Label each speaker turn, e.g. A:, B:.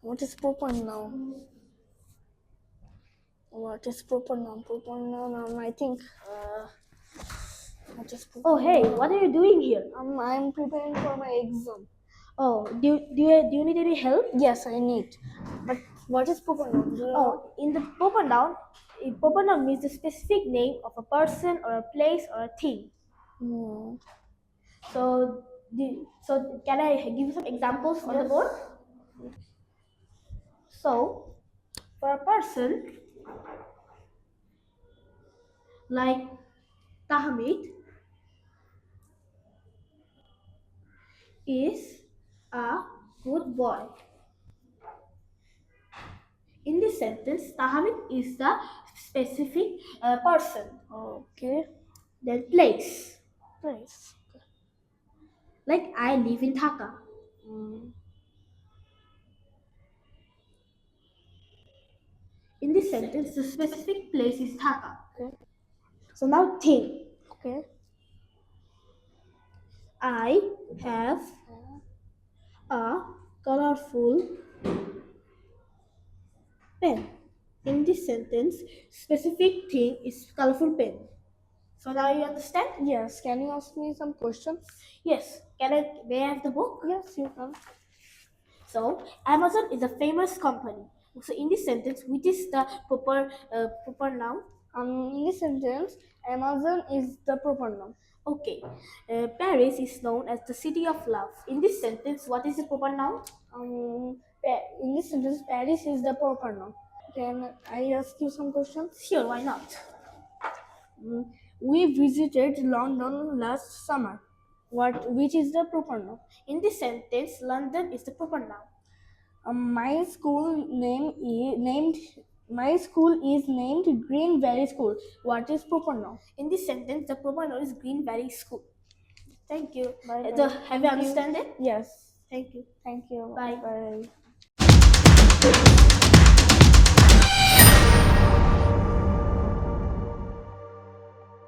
A: What is proper noun? What is proper noun? Proper noun, I think. What is proper
B: Oh, hey,
A: noun?
B: what are you doing here?
A: I'm preparing for my exam.
B: Oh, do you need any help?
A: Yes, I need. But what is proper noun? Do you know?
B: Oh, in the proper noun means the specific name of a person or a place or a thing.
A: Hmm.
B: So, can I give you some examples on the board? So, for a person like Tahmid is a good boy. In this sentence, Tahmid is the specific person.
A: Okay.
B: Then place,
A: Nice.
B: like I live in Dhaka.
A: Hmm.
B: In this sentence, the specific place is Dhaka.
A: Okay.
B: So now think.
A: Okay.
B: I have a colorful pen. In this sentence, specific thing is colorful pen. So now you understand?
A: Yes. Can you ask me some questions?
B: Yes. May I have the book?
A: Yes, you can.
B: So Amazon is a famous company. So in this sentence, which is the proper noun?
A: In this sentence, Amazon is the proper noun.
B: Okay. Paris is known as the city of love. In this sentence, what is the proper noun?
A: In this sentence, Paris is the proper noun. Can I ask you some questions?
B: Sure, why not?
A: We visited London last summer. Which is the proper noun?
B: In this sentence, London is the proper noun.
A: My school is named Green Valley School. What is proper noun?
B: In this sentence, the proper noun is Green Valley School. Thank you.
A: Bye.
B: Have you understand it?
A: Yes.
B: Thank you.
A: Thank you.
B: Bye.
A: Bye.